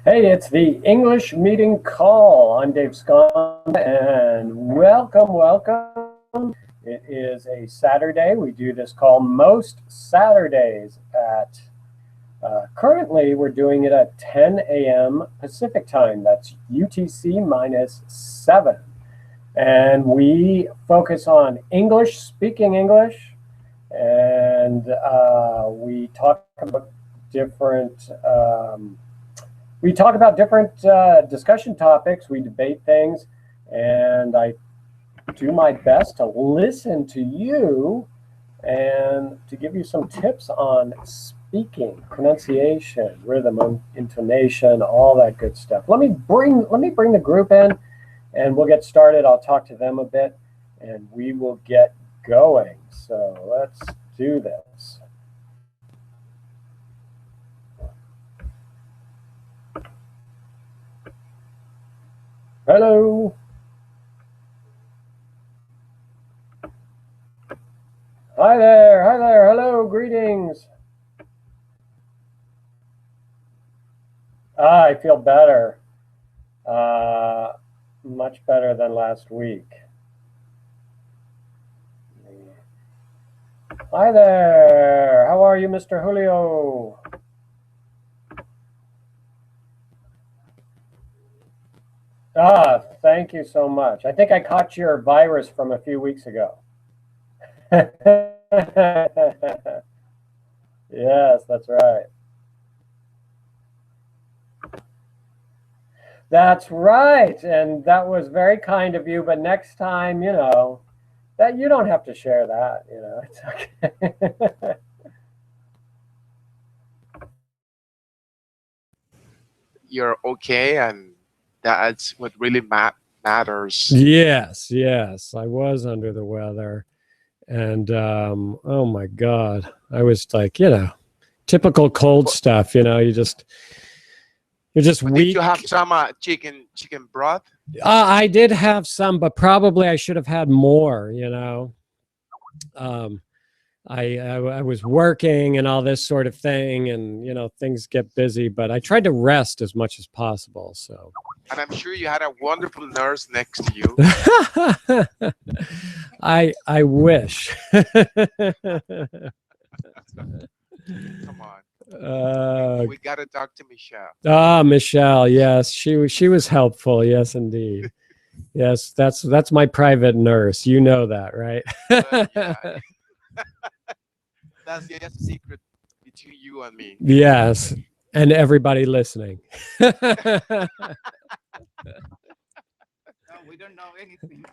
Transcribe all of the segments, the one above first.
Hey, it's the English Meeting Call. I'm Dave Scott, and welcome. It is a Saturday. We do this call most Saturdays at, currently we're doing it at 10 a.m. Pacific time. That's UTC minus 7. And we focus on English, speaking English, and we talk about different discussion topics. We debate things, and I do my best to listen to you and to give you some tips on speaking, pronunciation, rhythm, intonation, all that good stuff. Let me bring the group in, and we'll get started. I'll talk to them a bit, and we will get going. So let's do this. Hello. Hi there. Hello. Greetings. I feel better. Much better than last week. Hi there. How are you, Mr. Julio? Thank you so much. I think I caught your virus from a few weeks ago. Yes, that's right. That's right. And that was very kind of you. But next time, that you don't have to share that, it's okay. You're okay, and that's what really matters. Yes, I was under the weather. And oh my God, I was like, typical cold stuff, you're just But weak. did you have some chicken broth? I did have some, but probably I should have had more, I was working and all this sort of thing, and things get busy, but I tried to rest as much as possible. So, And I'm sure you had a wonderful nurse next to you. I wish. Come on, we gotta talk to Michelle. Michelle, yes, she was helpful. Yes, indeed. Yes, that's my private nurse. You know that, right? Yeah. That's the secret between you and me. Yes, and everybody listening. No, we don't know anything.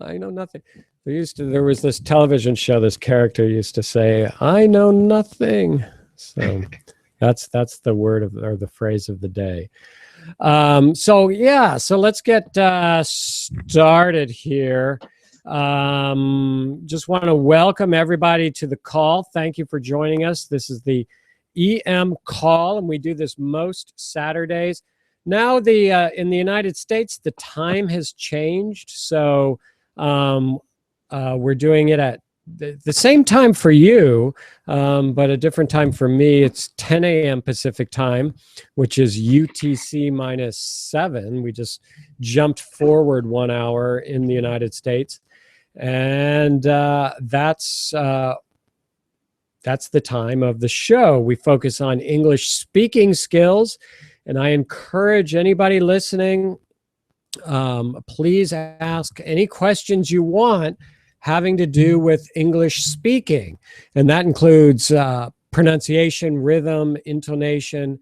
I know nothing. There was this television show. This character used to say, "I know nothing." So that's the word or the phrase of the day. So let's get started here. Just want to welcome everybody to the call. Thank you for joining us. This is the EM call, and we do this most Saturdays. Now, in the United States, the time has changed, so we're doing it at the same time for you, but a different time for me. It's 10 a.m. Pacific time, which is UTC minus 7. We just jumped forward 1 hour in the United States, and that's the time of the show. We focus on English speaking skills, and I encourage anybody listening, please ask any questions you want having to do with English speaking. And that includes pronunciation, rhythm, intonation,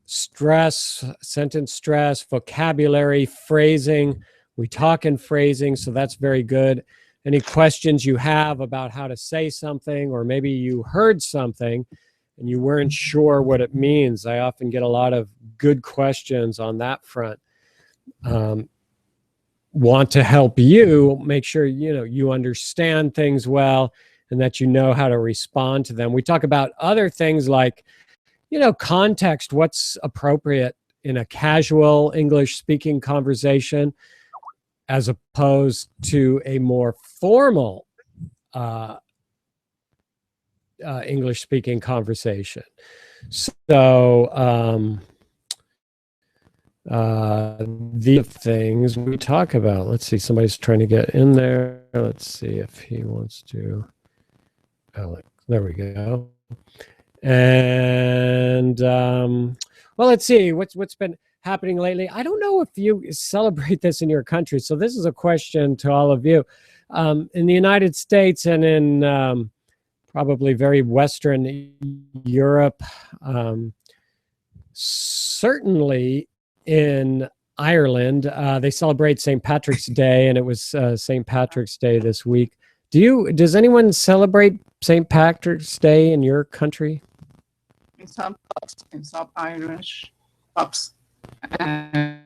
stress, sentence stress, vocabulary, phrasing. We talk in phrasing, so that's very good. Any questions you have about how to say something, or maybe you heard something and you weren't sure what it means. I often get a lot of good questions on that front. Want to help you make sure you understand things well, and that you know how to respond to them. We talk about other things like context, what's appropriate in a casual English speaking conversation as opposed to a more formal English speaking conversation. So the things we talk about. Let's see, somebody's trying to get in there. Let's see if he wants to. Alex, there we go. And well, let's see what's been happening lately. I don't know if you celebrate this in your country, so this is a question to all of you. In the United States and in probably very Western Europe, certainly in Ireland, they celebrate St. Patrick's Day, and it was St. Patrick's Day this week. Does anyone celebrate St. Patrick's Day in your country? In some Irish pubs, in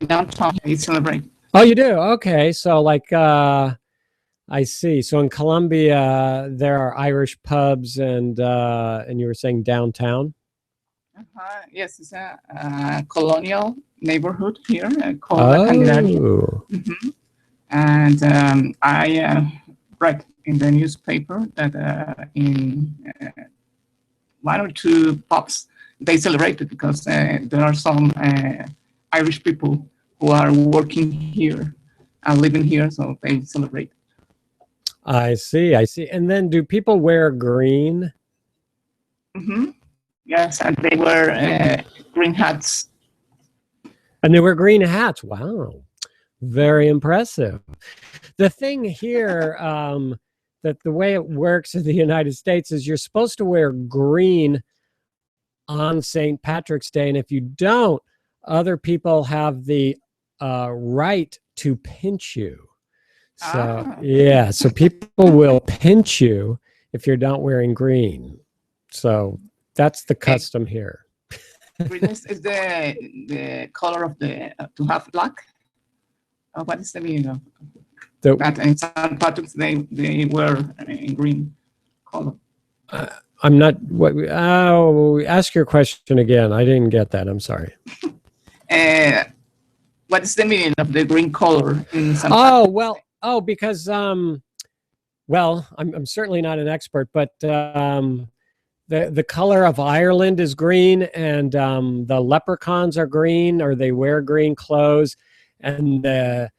downtown, we celebrate. Oh, you do? Okay. So like, I see. So in Colombia, there are Irish pubs and you were saying downtown? Yes, it's a colonial neighborhood here called La Candelaria. Oh, And I read in the newspaper that in one or two pubs they celebrated because there are some Irish people who are working here and living here, so they celebrate. I see. I see. And then do people wear green? Yes, and they wear green hats. And they wear green hats. Wow. Very impressive. The thing here, that the way it works in the United States is you're supposed to wear green on St. Patrick's Day. And if you don't, other people have the right to pinch you. So, yeah, so people will pinch you if you're not wearing green. So that's the custom here. Green is the color of the to have luck. What is the meaning of that? In St. Patrick's they wear in green color. I'm not. Ask your question again. I didn't get that. I'm sorry. What is the meaning of the green color in St. Oh well. Oh, because well, I'm certainly not an expert, but the color of Ireland is green, and the leprechauns are green, or they wear green clothes, and the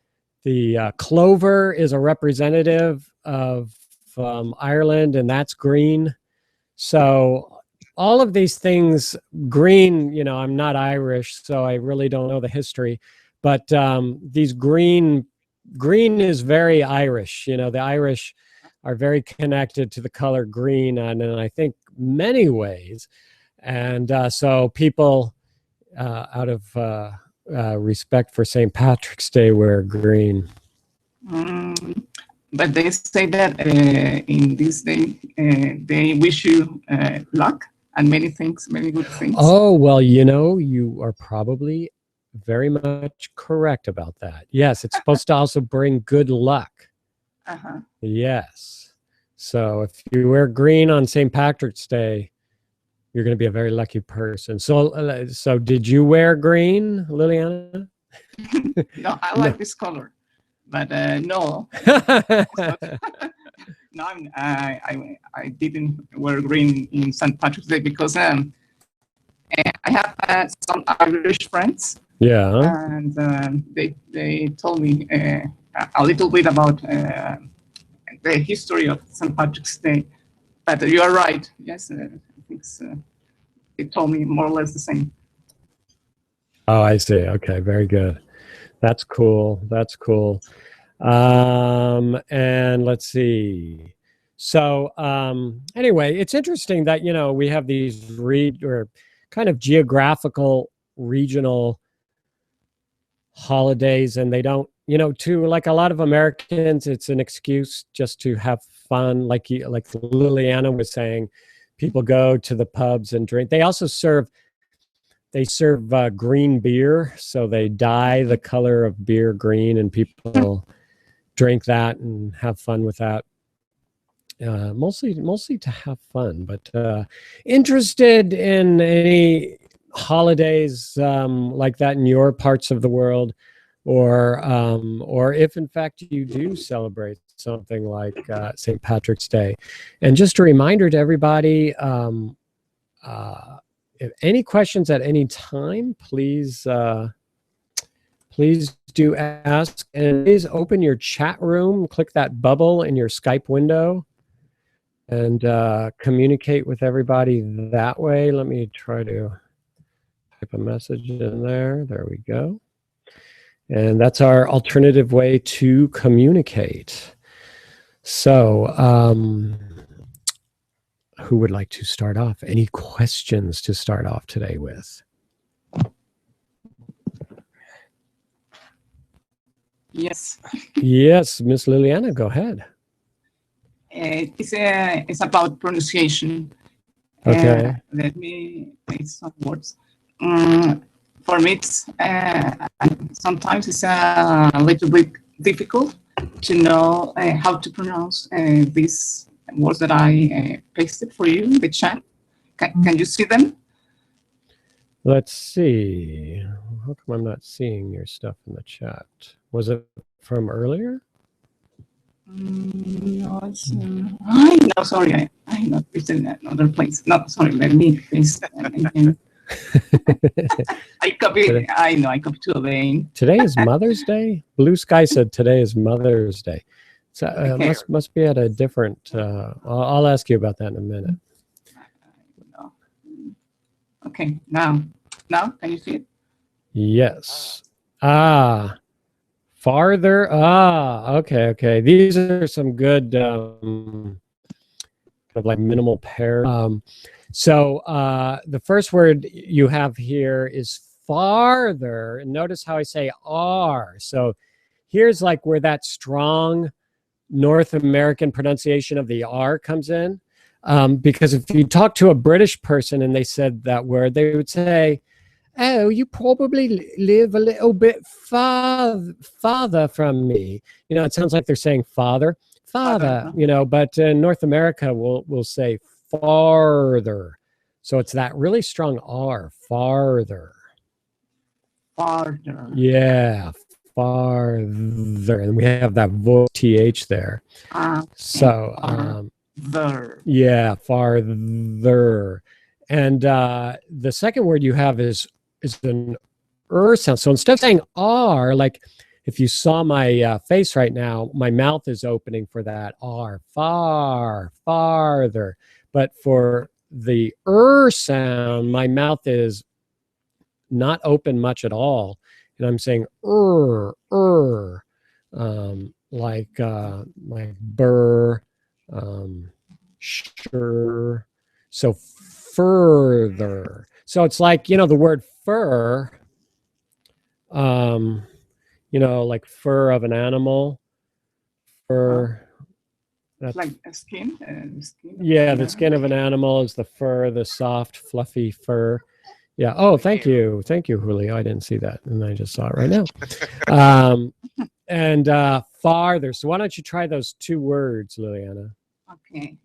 clover is a representative of Ireland, and that's green. So all of these things, green. You know, I'm not Irish, so I really don't know the history, but these green is very Irish. You know, the Irish are very connected to the color green, and I think many ways. And so people, out of respect for St. Patrick's Day, wear green. But they say that in this day, they wish you luck and many things, many good things. Oh, well, you know, you are probably very much correct about that. Yes, it's supposed to also bring good luck. Yes. So if you wear green on St. Patrick's Day, you're going to be a very lucky person. So, so did you wear green, Liliana? No, I like this color, but no. No, I didn't wear green in St. Patrick's Day because I have some Irish friends. Yeah. And they told me a little bit about the history of St. Patrick's Day. But you are right. Yes, I think they told me more or less the same. Oh, I see. Okay, very good. That's cool. That's cool. And let's see. So anyway, it's interesting that, you know, we have these kind of geographical regional holidays, and they don't, you know, to like a lot of Americans, it's an excuse just to have fun. Like Liliana was saying, people go to the pubs and drink. They also serve green beer, so they dye the color of beer green, and people drink that and have fun with that. Mostly to have fun, but interested in any holidays like that in your parts of the world, or if in fact you do celebrate something like St. Patrick's Day. And just a reminder to everybody, if any questions at any time, please please do ask, and please open your chat room, click that bubble in your Skype window, and communicate with everybody that way. Let me try to type a message in there. There we go. And that's our alternative way to communicate. So, who would like to start off? Any questions to start off today with? Yes. Yes, Miss Liliana, go ahead. It's about pronunciation. Okay. Let me make some words. For me, it's sometimes it's a little bit difficult to know how to pronounce these words that I pasted for you in the chat. Can you see them? Let's see. How come I'm not seeing your stuff in the chat? Was it from earlier? No, it's, no, sorry, I'm not written in another place. No, sorry, let me paste again. I copied to a vein. Today is Mother's Day? Blue Sky said today is Mother's Day. So Okay. must be at a different, I'll ask you about that in a minute. No. Okay, now, can you see it? Yes. Farther. Okay. These are some good, kind of like minimal pair. So the first word you have here is farther. And notice how I say R. So here's like where that strong North American pronunciation of the R comes in. Because if you talk to a British person and they said that word, they would say, oh, you probably live a little bit farther from me. You know, it sounds like they're saying father, you know, but in North America, we'll say farther. So it's that really strong R, farther. Farther. Yeah, farther. And we have that voice TH there. So, Farther. yeah, farther. And the second word you have is an sound. So instead of saying R, like if you saw my face right now, my mouth is opening for that R, farther. But for the sound, my mouth is not open much at all. And I'm saying like burr, sure. So further. So it's like, you know, the word fur, you know, like fur of an animal, fur. That's like a skin. Yeah, the skin of an animal is the fur, the soft, fluffy fur. Yeah. Oh, thank you, Julio. I didn't see that, and I just saw it right now. And farther. So why don't you try those two words, Liliana? Okay.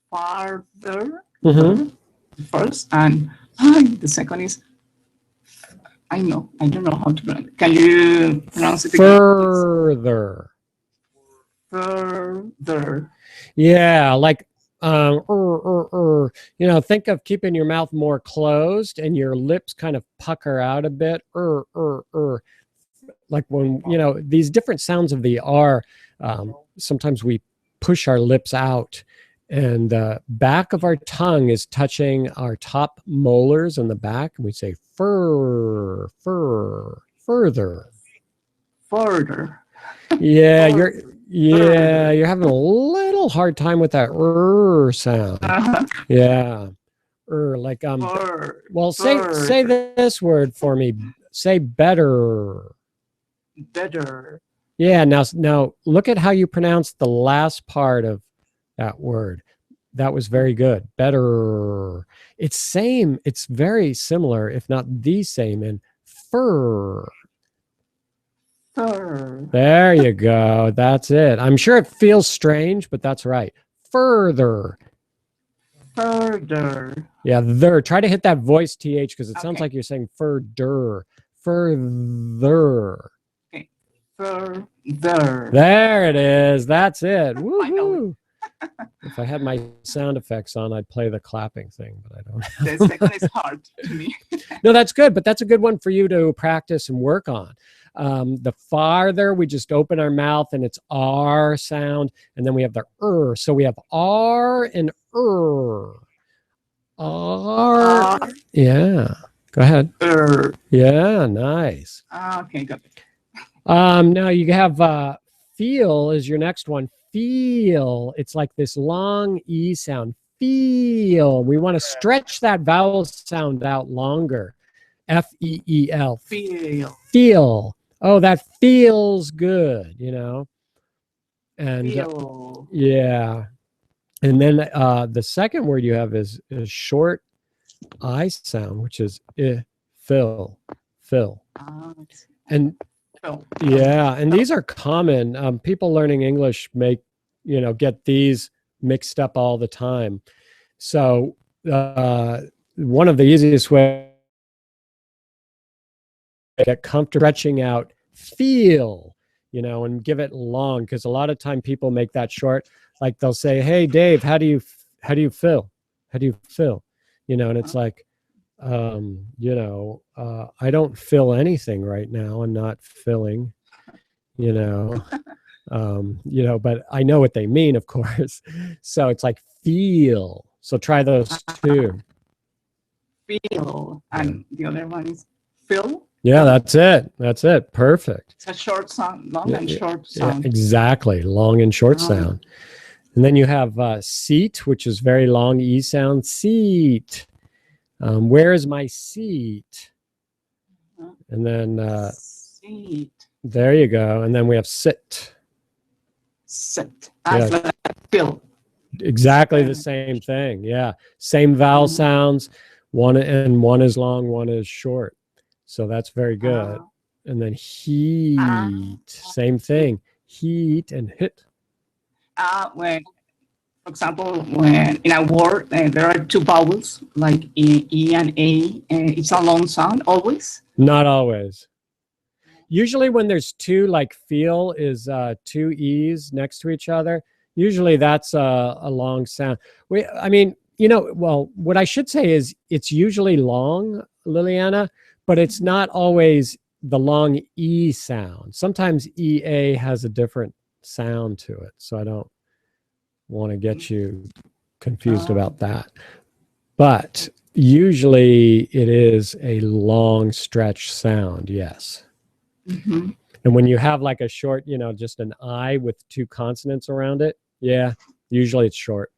Farther. Mm-hmm. First, and the second is I don't know how to pronounce it. Can you pronounce it again? Further. Further. Yeah, like you know, think of keeping your mouth more closed and your lips kind of pucker out a bit. Like when, you know, these different sounds of the R, sometimes we push our lips out, and the back of our tongue is touching our top molars in the back, and we say further. Yeah, you're having a little hard time with that sound. Yeah, like well, say this word for me. Say better. Better. Yeah. Now look at how you pronounce the last part of that word. That was very good. Better. It's very similar, if not the same, in fur. There you go. That's it. I'm sure it feels strange, but that's right. Further. Yeah, there. Try to hit that voice TH because it sounds like you're saying further. Further. Okay. Further. There it is. That's it. Woohoo. If I had my sound effects on, I'd play the clapping thing, but I don't. The second is hard to me. No, that's good, but that's a good one for you to practice and work on. The farther we just open our mouth and it's R sound, and then we have the So we have R and R. R. Yeah. Go ahead. Yeah, nice. Okay, got it. Now you have feel is your next one. Feel. It's like this long E sound. Feel. We want to stretch that vowel sound out longer. F-E-E-L. Feel. Feel. Oh, that feels good, you know? And Feel. yeah. And then the second word you have is short I sound, which is fill. And Feel. yeah, and these are common. People learning English get these mixed up all the time. So one of the easiest ways to get comfortable stretching out, feel, and give it long, because a lot of time people make that short. Like they'll say, "Hey, Dave, how do you feel? How do you feel?" And it's like, I don't feel anything right now. I'm not feeling, but I know what they mean, of course. So it's like feel. So try those two. Feel. And the other one is fill. Yeah, that's it. That's it. Perfect. It's a short sound, long and short sound. Yeah, exactly. Long and short sound. And then you have seat, which is very long E sound. Seat. Where is my seat? And then seat. There you go. And then we have sit. Sit. Yeah. Fill. Exactly the same thing. Yeah. Same vowel sounds. One is long, one is short. So that's very good. And then heat. Same thing. Heat and hit. When, for example, when in a word there are two vowels like E and A, and it's a long sound always. Not always. Usually when there's two, like feel is two E's next to each other. Usually that's a long sound. What I should say is it's usually long, Liliana, but it's not always the long E sound. Sometimes EA has a different sound to it. So I don't want to get you confused about that. But usually it is a long stretch sound, yes. Mm-hmm. And when you have like a short, just an I with two consonants around it, yeah, usually it's short.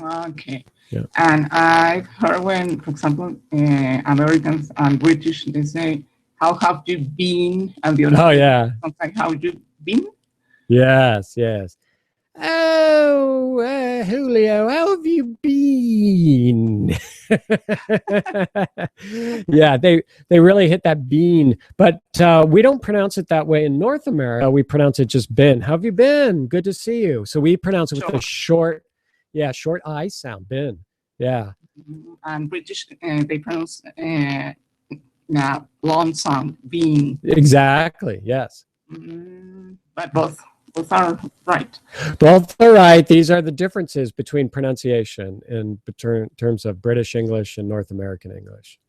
Okay. Yeah. And I've heard when, for example, Americans and British, they say, "How have you been?" And the other, oh yeah, sometimes, "How you been?" Yes. Oh, Julio, how have you been? Yeah, they really hit that bean, but we don't pronounce it that way in North America. We pronounce it just been. How have you been? Good to see you. So we pronounce it with a short I sound, been. Yeah. And British, they pronounce long sound, bean. Exactly. Yes. But both are right. Both are right. These are the differences between pronunciation in terms of British English and North American English.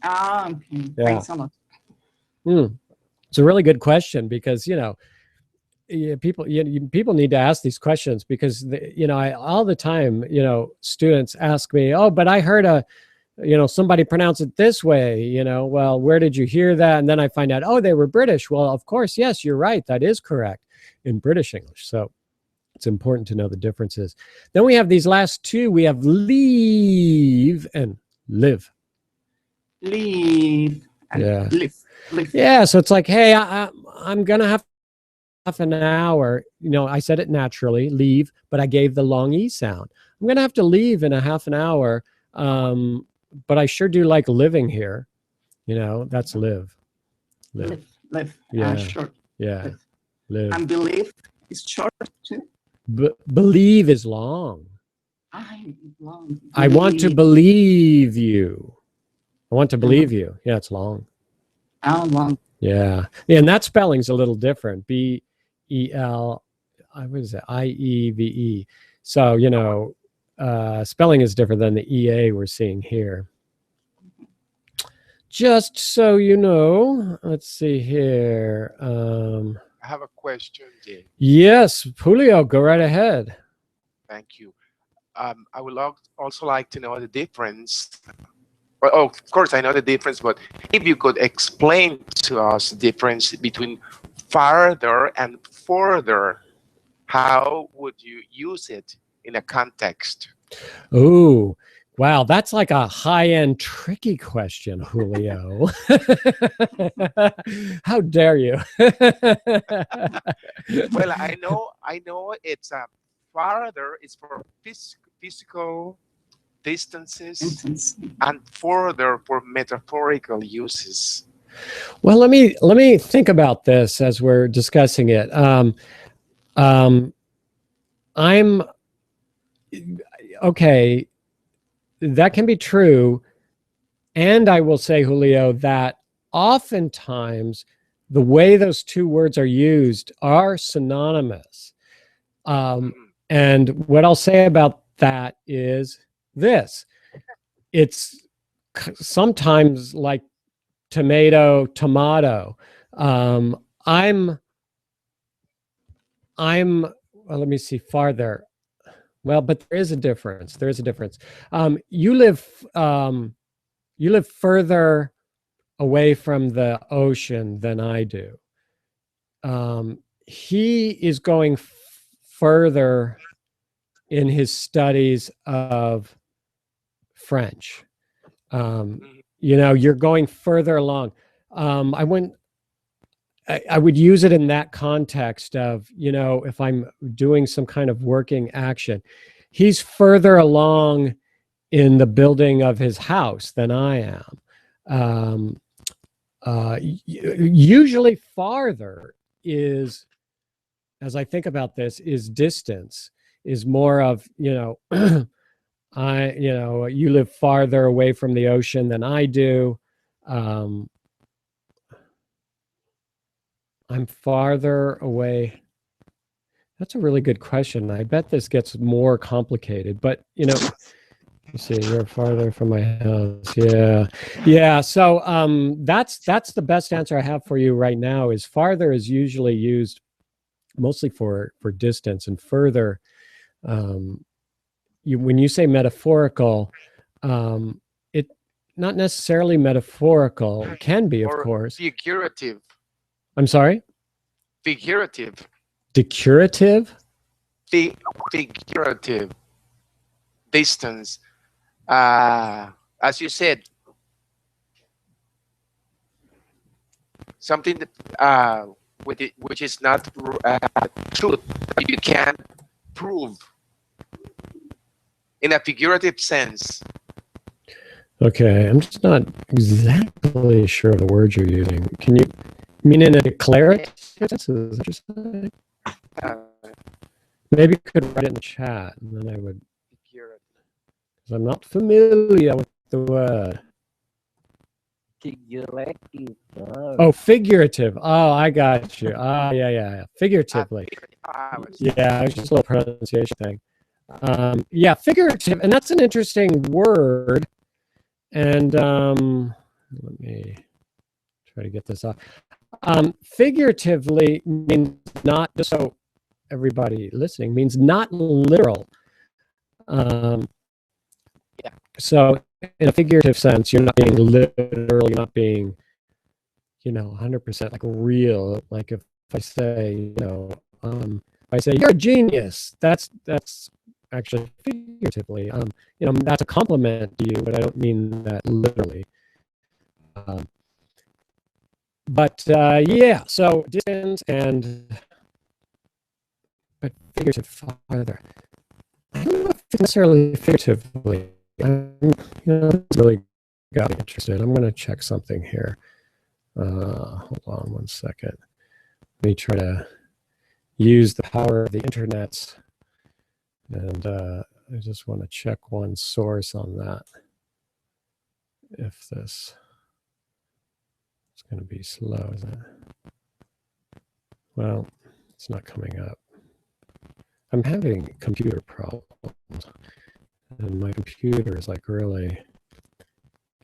Okay. Yeah. Thanks a lot. It's a really good question because, people need to ask these questions because, all the time, students ask me, "Oh, but I heard somebody pronounce it this way, well, where did you hear that?" And then I find out, oh, they were British. Well, of course, yes, you're right. That is correct in British English. So it's important to know the differences. Then we have these last two. We have leave and live. Leave and Yeah. live. Yeah. So it's like, hey, I'm going to have half an hour. I said it naturally, leave, but I gave the long E sound. I'm going to have to leave in a half an hour. But I sure do like living here. That's live. Live. Yeah. Short. Yeah. Live. And believe is short too. Believe is long. Long. I want to believe you. I want to believe you. Yeah, it's long. Long. Yeah. And that spelling's a little different. B-E-L, what is it? I-E-V-E. So, you know, spelling is different than the EA we're seeing here. Just so you know, let's see here. I have a question, Jay. Yes, Julio, go right ahead. Thank you. I would also like to know the difference. Well, oh, of course, I know the difference, but if you could explain to us the difference between farther and further, how would you use it in a context? Oh, wow. That's like a high-end tricky question, Julio. How dare you? Well, I know it's farther is for physical distances Instance. and further for metaphorical uses. Well, let me think about this as we're discussing it. I'm okay. That can be true, and I will say, Julio, that oftentimes the way those two words are used are synonymous. Mhm. And what I'll say about that is this: it's sometimes like tomato, tomato. I'm well, let me see farther. Well, but there is a difference. There is a difference. You live further away from the ocean than I do. He is going further in his studies of French. You know, you're going further along. I wouldn't. I would use it in that context of, you know, if I'm doing some kind of working action, he's further along in the building of his house than I am. Usually farther is, as I think about this, is distance, is more of, you know, you know, you live farther away from the ocean than I do. I'm farther away. That's a really good question. I bet this gets more complicated, but you know, you see, you're farther from my house. Yeah. Yeah. So that's the best answer I have for you right now is farther is usually used mostly for distance, and further, when you say metaphorical, it not necessarily metaphorical. It can be, of Or course. figurative, I'm sorry? figurative, Decurative? figurative distance. As you said, something that with it, which is not truth, that you can prove in a figurative sense. Okay, I'm just not exactly sure of the words you're using. Can you mean in a declarative sense? Is that what you're saying? Uh, Maybe you could write it in the chat, and then I would, figurative. because I'm not familiar with the word. Figurative. Oh, figurative. Oh, I got you. Ah, yeah. Figuratively. Yeah, it was just a little pronunciation thing. Yeah, figurative, and that's an interesting word. And let me try to get this off. Figuratively means not, just so everybody listening, means not literal. Yeah. So in a figurative sense, you're not being literal, you're not being, you know, 100% like real. Like if I say, you know, if I say you're a genius, that's actually figuratively. You know, that's a compliment to you, but I don't mean that literally. But yeah, so distance but figurative farther. I don't know if it's necessarily figuratively. You know, it's really got me interested. I'm going to check something here. Hold on one second. Let me try to use the power of the internet, and I just want to check one source on that. If this is going to be slow, is it? Well, it's not coming up. I'm having computer problems. And my computer is like really,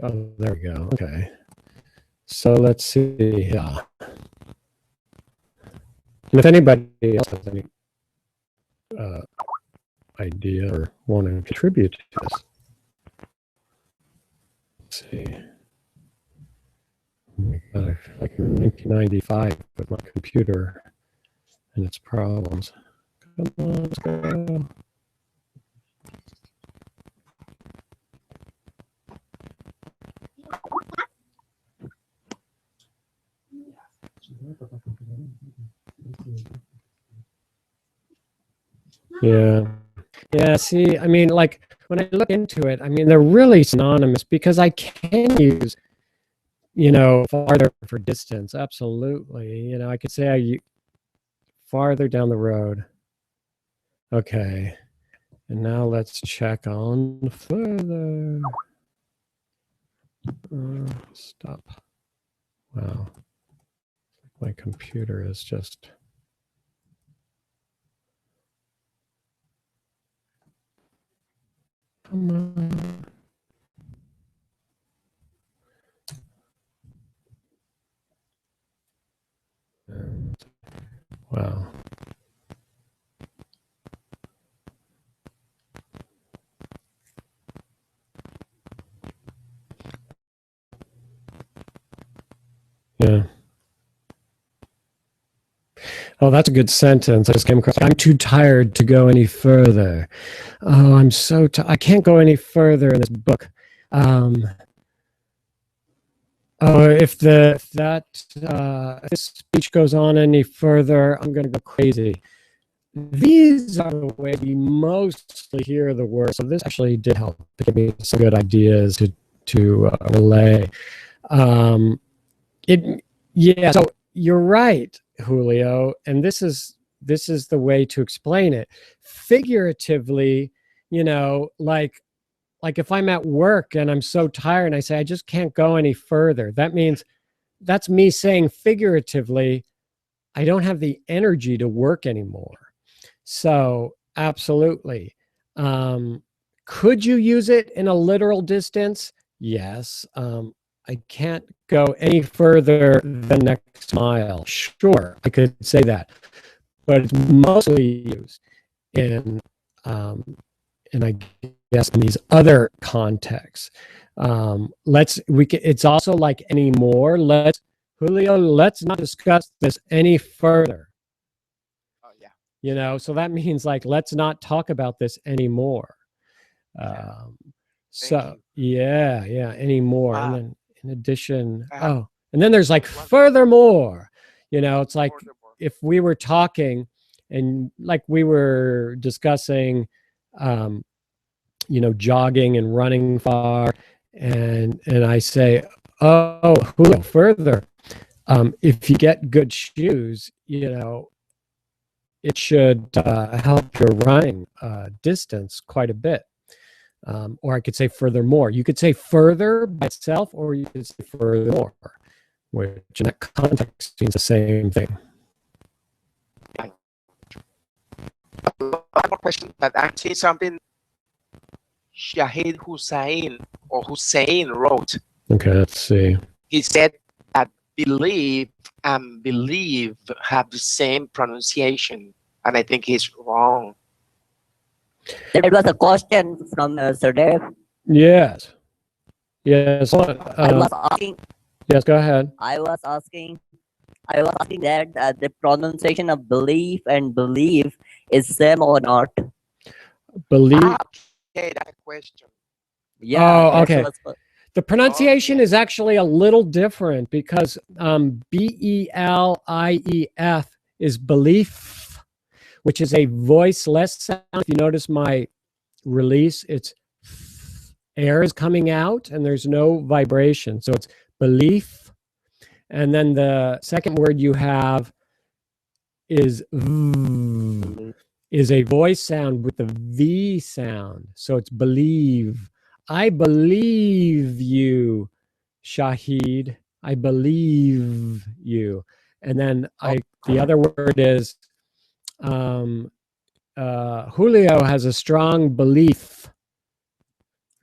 oh, there we go. Okay. So let's see. Yeah. And if anybody else has any idea or want to contribute to this, let's see. Like 1995 with my computer and its problems. Come on, let's go. Yeah. Yeah. See, I mean, like when I look into it, I mean, they're really synonymous because I can use, farther for distance. Absolutely. I could say farther down the road. Okay. And now let's check on further. Stop. Wow. My computer is just. Come on. Wow. Yeah. Oh, that's a good sentence. I just came across. I'm too tired to go any further. Oh, I'm so I can't go any further in this book. If this speech goes on any further, I'm going to go crazy. These are the way we mostly hear the word. So this actually did help to give me some good ideas to relay. Yeah. So you're right, Julio, and this is the way to explain it. Figuratively, like if I'm at work and I'm so tired and I say I just can't go any further, that means that's me saying figuratively I don't have the energy to work anymore. So absolutely. Could you use it in a literal distance? Yes. I can't go any further than next mile. Sure, I could say that, but it's mostly used in I guess in these other contexts. It's also like anymore. Julio, let's not discuss this any further. Oh yeah. So that means like let's not talk about this anymore. So yeah, anymore. And then in addition, and then there's like furthermore. It's like if we were talking and like we were discussing jogging and running far, and I say, oh, Julio, further, if you get good shoes, it should help your running distance quite a bit. Or I could say furthermore. You could say further by itself, or you could say furthermore, which in that context means the same thing. One more question, but I'm saying something Shahid Hussein wrote. Okay, let's see. He said that believe and believe have the same pronunciation, and I think he's wrong. There was a question from Sir Dave. Yes. Yes. I was asking. Yes, go ahead. I was asking that the pronunciation of belief and believe is same or not. Believe. Okay, that's a question. Yeah. Oh, okay. The pronunciation is actually a little different because BELIEF is belief, which is a voiceless sound. If you notice my release, it's air is coming out and there's no vibration. So it's belief. And then the second word you have is a voice sound with the V sound. So it's believe. I believe you, Shahid. I believe you. And then the other word is Julio has a strong belief,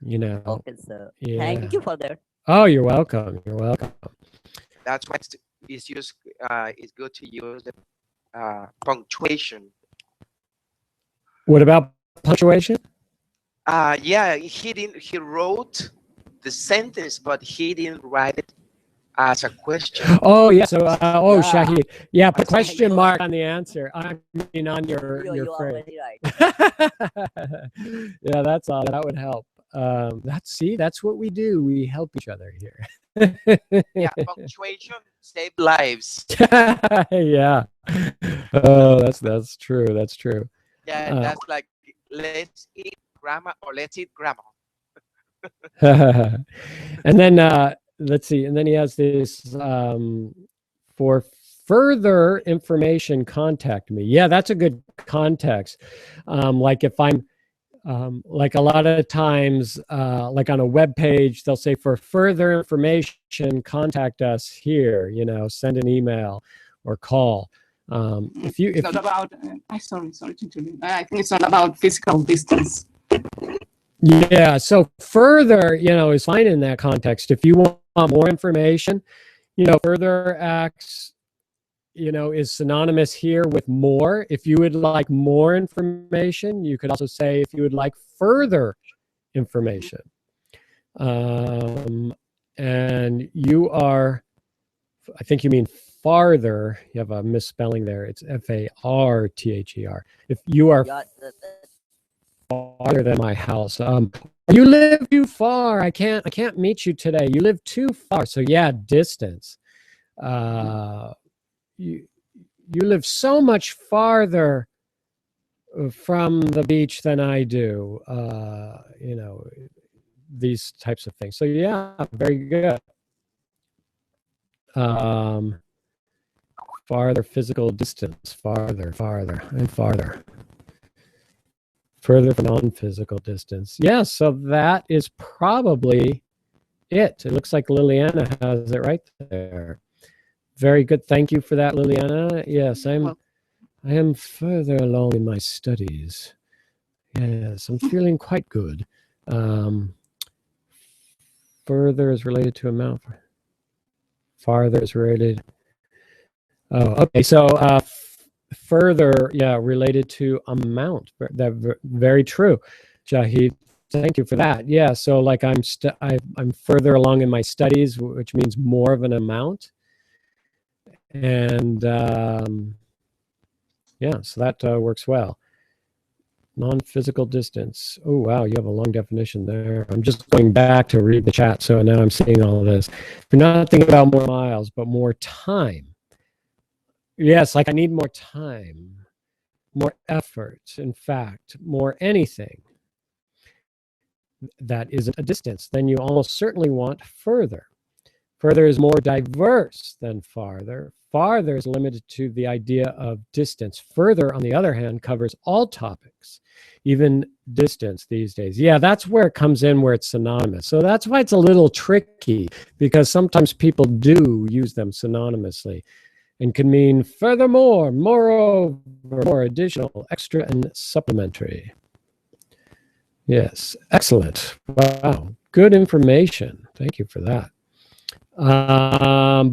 you know. Okay, sir. Yeah. Thank you for that. Oh, you're welcome. You're welcome. That's why it's good to use the punctuation. What about punctuation? Yeah, he wrote the sentence, but he didn't write it as a question. Oh, yeah. So, Yeah. Shahid. Yeah, put I question see. mark on the answer. I mean, on your You are phrase. very right. Yeah, that's all. That would help. That's what we do. We help each other here. Yeah, punctuation save lives. Yeah. Oh, that's true. That's true. Yeah, that's like let's eat grammar or let's eat grammar. And then let's see. And then he has this for further information, contact me. Yeah, that's a good context. Like if I'm like a lot of times, like on a web page, they'll say for further information, contact us here. You know, send an email or call. If It's not about. Sorry to interrupt. I think it's not about physical distance. Yeah, so further, you know, is fine in that context. If you want more information, you know, further acts, you know, is synonymous here with more. If you would like more information, you could also say if you would like further information. And you are, I think you mean farther. You have a misspelling there. It's F-A-R-T-H-E-R. If you are Yeah, farther than my house. You live too far. I can't meet you today. You live too far. So yeah, distance. You live so much farther from the beach than I do. You know, these types of things. So yeah, very good. Farther physical distance, farther, and farther. Further from non-physical distance. Yeah, so that is probably it. It looks like Liliana has it right there. Very good. Thank you for that, Liliana. Yes, I am further along in my studies. Yes, I'm feeling quite good. Further is related to amount. Farther is related. Oh, okay. So further, yeah, related to amount. Very true, Jahid. Thank you for that. Yeah, so like I'm further along in my studies, which means more of an amount, and yeah, so that works well. Non-physical distance. Oh wow, you have a long definition there. I'm just going back to read the chat, so now I'm seeing all of this. You're not thinking about more miles, but more time. Yes, like I need more time, more effort, in fact, more anything that isn't a distance. Then you almost certainly want further. Further is more diverse than farther. Farther is limited to the idea of distance. Further, on the other hand, covers all topics, even distance these days. Yeah, that's where it comes in, where it's synonymous. So that's why it's a little tricky, because sometimes people do use them synonymously and can mean furthermore, moreover, more additional, extra, and supplementary. Yes, excellent. Wow, good information. Thank you for that.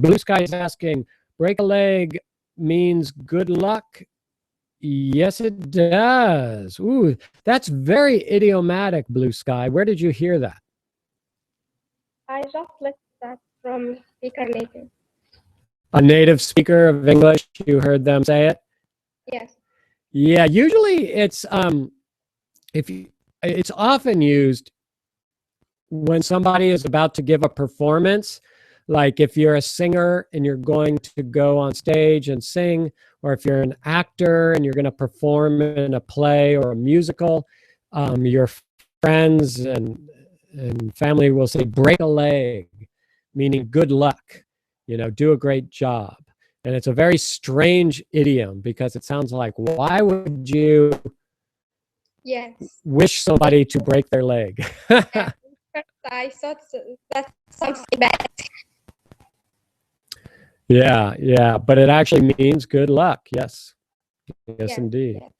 Blue Sky is asking, break a leg means good luck? Yes, it does. Ooh, that's very idiomatic, Blue Sky. Where did you hear that? I just learned that from Speaker Native. A native speaker of English, you heard them say it? Yes. Yeah, usually it's it's often used when somebody is about to give a performance, like if you're a singer and you're going to go on stage and sing, or if you're an actor and you're going to perform in a play or a musical, your friends and family will say, break a leg, meaning good luck, you know, do a great job. And it's a very strange idiom because it sounds like, why would you Yes. wish somebody to break their leg? At first I thought that's something bad. Yeah, but it actually means good luck. Yes, Yes, indeed. yes.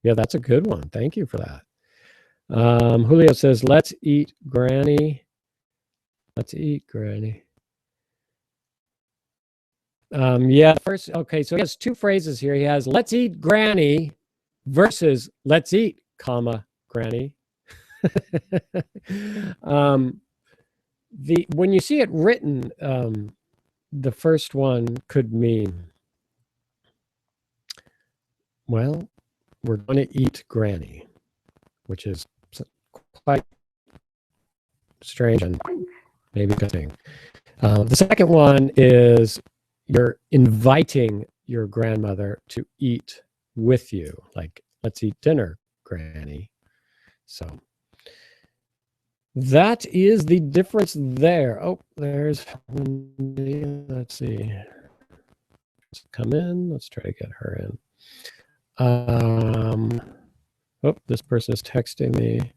Yeah, that's a good one. Thank you for that. Julio says, let's eat, Granny. Let's eat, Granny. Yeah, first, okay, so he has two phrases here. He has let's eat, Granny versus let's eat, comma, Granny. When you see it written, the first one could mean, well, we're going to eat Granny, which is quite strange and maybe a good thing. The second one is you're inviting your grandmother to eat with you, like, let's eat dinner, Granny. So that is the difference there. Oh, there's, let's see. Let's come in. Let's try to get her in. Oh, this person is texting me.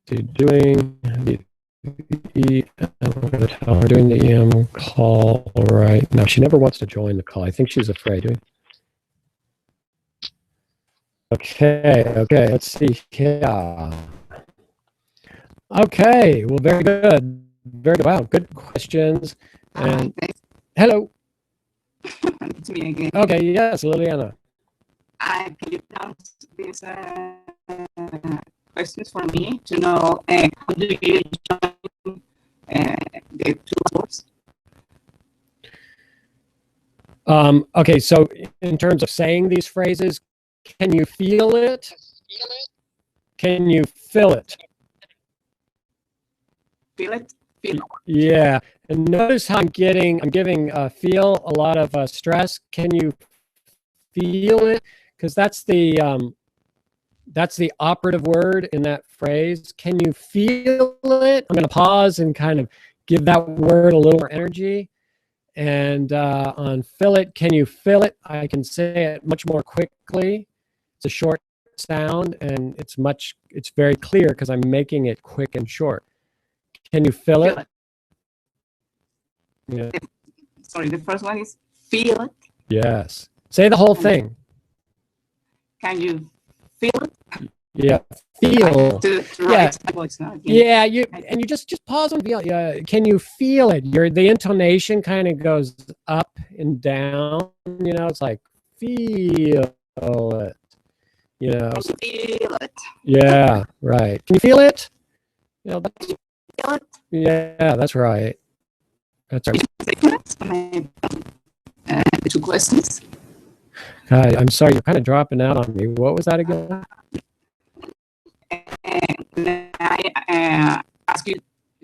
Doing the we're doing the EM call right now. She never wants to join the call. I think she's afraid. Okay, let's see here. Okay, well, very good. Very good. Wow, good questions. And hello. It's me again. Okay, yes, Liliana. Can you pronounce these questions for me to know how do you join the two words? Okay, so in terms of saying these phrases, can you feel it? Can you feel it? Feel it? Feel it. Yeah, and notice how I'm giving feel a lot of stress. Can you feel it? Because that's the operative word in that phrase. Can you feel it? I'm going to pause and kind of give that word a little more energy. And on feel it, can you feel it? I can say it much more quickly. It's a short sound, and it's very clear because I'm making it quick and short. Can you feel it? Yeah. Sorry, the first one is feel it. Yes. Say the whole thing. Can you feel it? Yeah. Feel. To write my voice now. Yeah. You just pause and feel. Yeah. Can you feel it? The intonation kind of goes up and down. You know, it's like feel it. You know. Feel it. Yeah. Right. Can you feel it? You know, Feel it. yeah. That's right. That's right. The two questions. God, I'm sorry, you're kind of dropping out on me. What was that again? And I ask you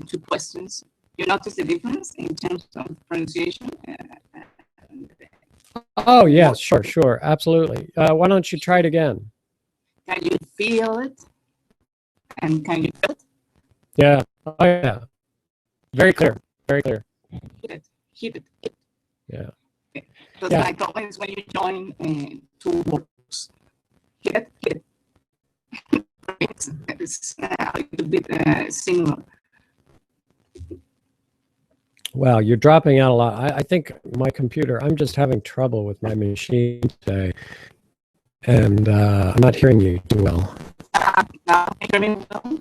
two questions. You notice the difference in terms of pronunciation? Oh, yes, sure, absolutely. Why don't you try it again? Can you feel it? And can you feel it? Yeah. Oh, yeah. Very clear. Very clear. Hit it. Yeah. Because Yeah. like always when you join two words, hit it. It's a little bit similar. Wow, you're dropping out a lot. I think my computer, I'm just having trouble with my machine today. And I'm not hearing you too well. Now, can you hear me well?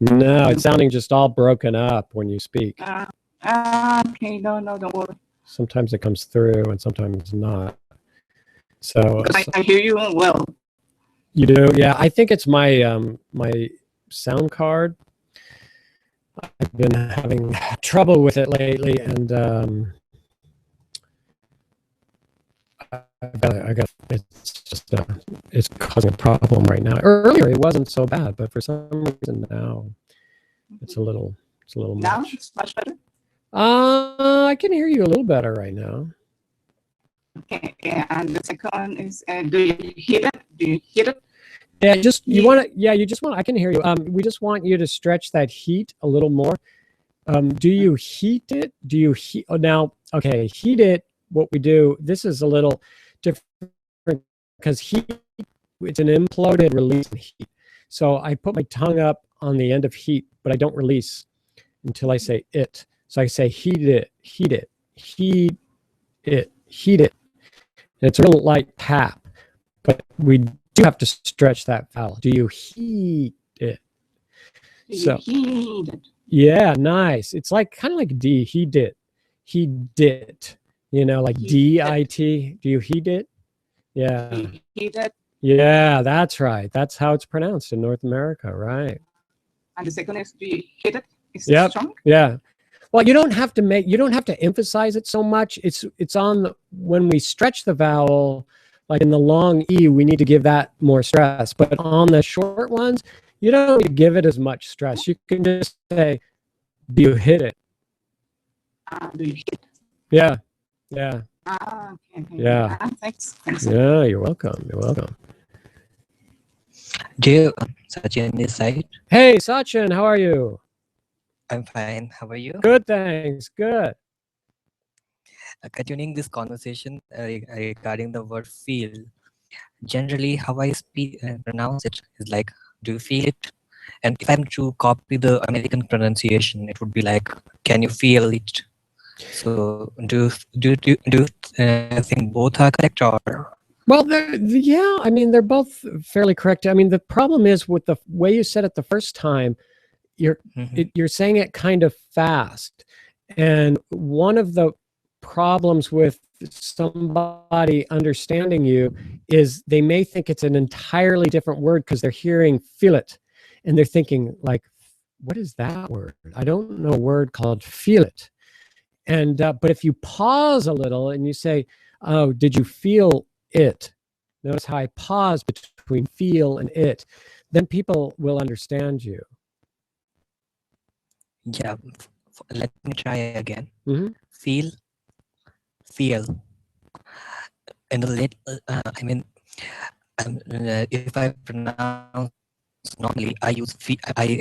No, it's sounding just all broken up when you speak. Okay, no, don't worry. Sometimes it comes through and sometimes not. So I hear you well. You do? Yeah, I think it's my my sound card. I've been having trouble with it lately, and I got it's just it's causing a problem right now. Earlier it wasn't so bad, but for some reason now it's a little Now much. it's much better. I can hear you a little better right now. Okay, and the second is, do you hear it? Do you hear it? Yeah, you just want to. I can hear you. We just want you to stretch that heat a little more. Do you heat it? Do you heat? Oh, now, okay, heat it. What we do. This is a little different because heat. It's an imploded release of heat. So I put my tongue up on the end of heat, but I don't release until I say it. So I say heat it, heat it, heat it, heat it. And it's a real light tap. but we do have to stretch that vowel. Do you heat it? So yeah, nice. It's like kind of like D. He did. He did. You know, like D-I-T. Do you heat it? Yeah. Heated. Yeah, that's right. That's how it's pronounced in North America, right? And the second is do you hit it? Is Yep. strong? Yeah. Well, you don't have to emphasize it so much. It's on when we stretch the vowel, like in the long E, we need to give that more stress. But on the short ones, you don't need to give it as much stress. You can just say, do you hit it? Do you hit? Yeah. Yeah. Okay. Yeah. Thanks. Yeah, you're welcome. You're welcome. Dear Sachin this side. Hey, Sachin, how are you? I'm fine. How are you? Good, thanks. Good. Continuing this conversation regarding the word feel, generally how I speak and pronounce it is like, do you feel it? And if I'm to copy the American pronunciation, it would be like, can you feel it? So do you think both are correct, or? Well, yeah, I mean, they're both fairly correct. I mean, the problem is with the way you said it the first time, you're saying it kind of fast. And one of the problems with somebody understanding you is they may think it's an entirely different word because they're hearing feel it. And they're thinking like, what is that word? I don't know a word called feel it. And, but if you pause a little and you say, oh, did you feel it? Notice how I pause between feel and it. Then people will understand you. Yeah, let me try again. Mm-hmm. Feel. And I mean, if I pronounce normally, I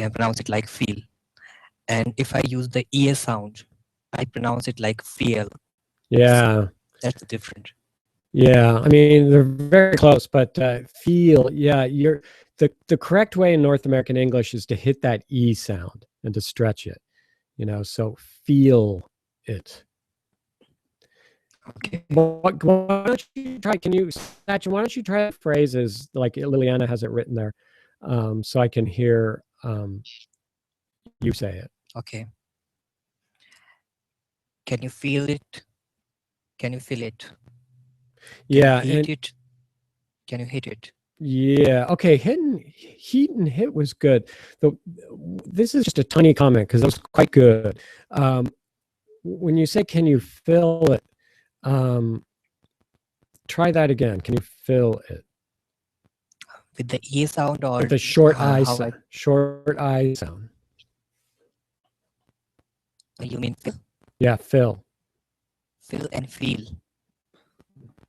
pronounce it like feel. And if I use the ear sound, I pronounce it like feel. Yeah. So that's different. Yeah, I mean, they're very close, but feel, yeah, the correct way in North American English is to hit that E sound and to stretch it, you know, so feel it. Okay. Why don't you try, Sachin, why don't you try phrases like Liliana has it written there, so I can hear you say it. Okay. Can you feel it? Can you feel it? Yeah. Can you hit it? Can you hit it? Yeah. Okay. Heat and hit was good. This is just a tiny comment because that was quite good. When you say, can you feel it? Try that again. Can you feel it? With the E sound or with the short I sound? Short I sound. You mean feel? Yeah, feel. Feel and feel.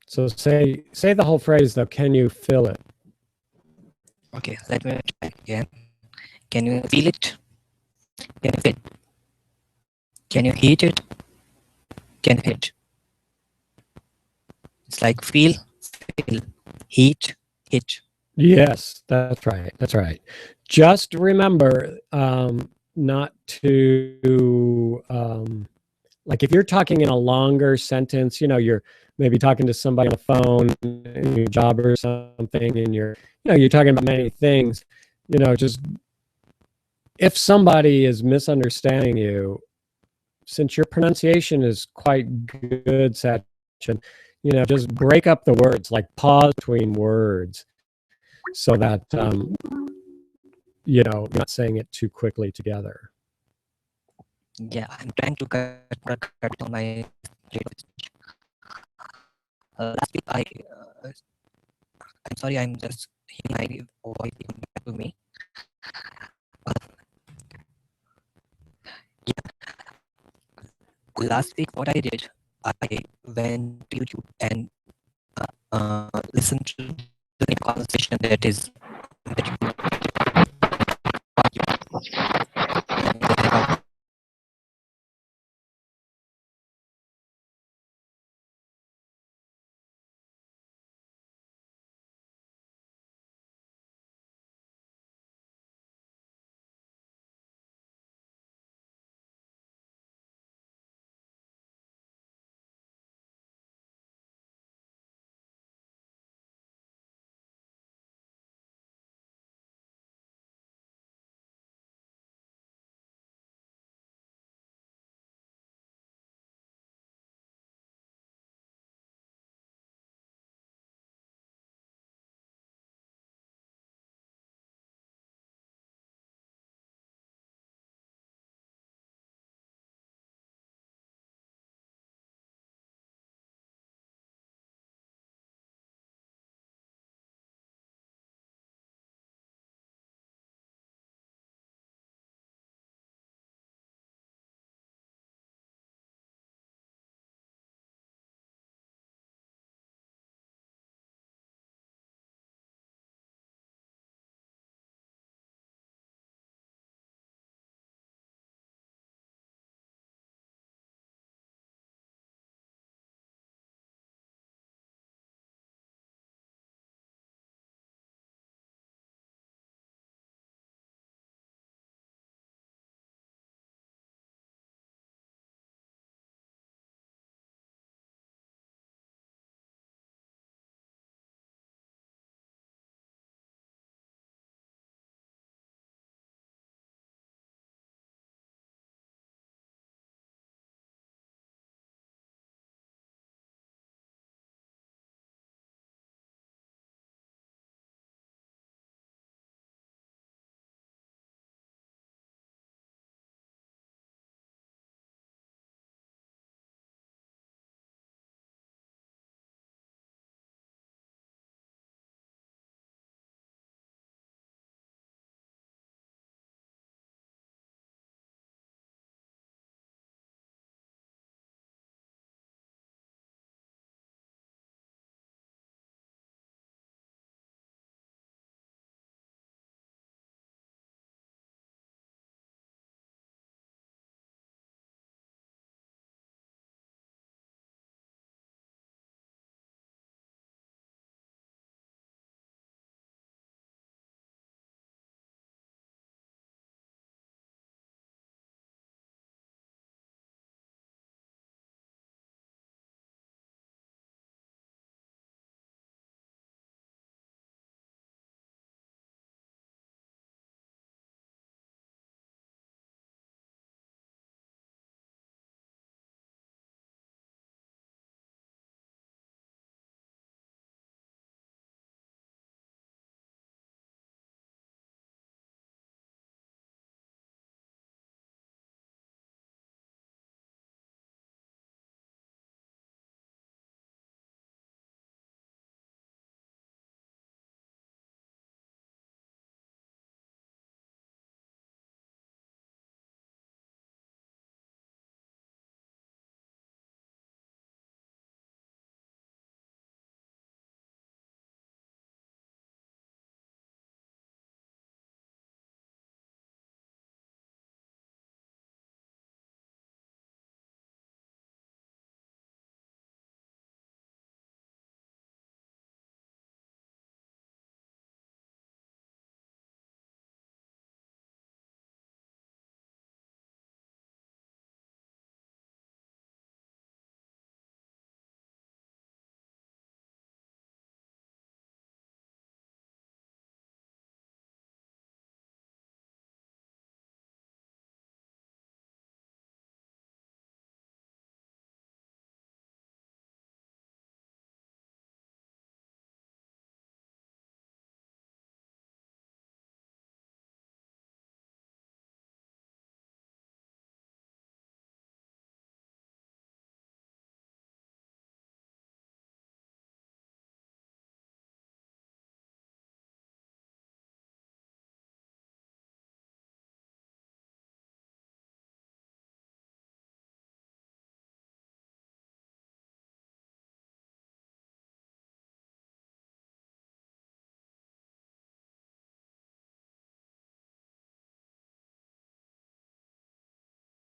So say the whole phrase though. Can you feel it? Okay, let me try again. Can you feel it? Can you feel it? Can you heat it? Can you hit? It's like feel, heat, hit. Yes, that's right. That's right. Just remember not to like if you're talking in a longer sentence, you know, you're maybe talking to somebody on the phone in your job or something, and you're talking about many things, you know, just if somebody is misunderstanding you, since your pronunciation is quite good, Sachin, you know, just break up the words, like pause between words so that, you know, you're not saying it too quickly together. Yeah, I'm trying to cut on my last week I'm sorry, I'm just hearing my voice back to me. Yeah. Last week, what I did, I went to YouTube and listened to the conversation that you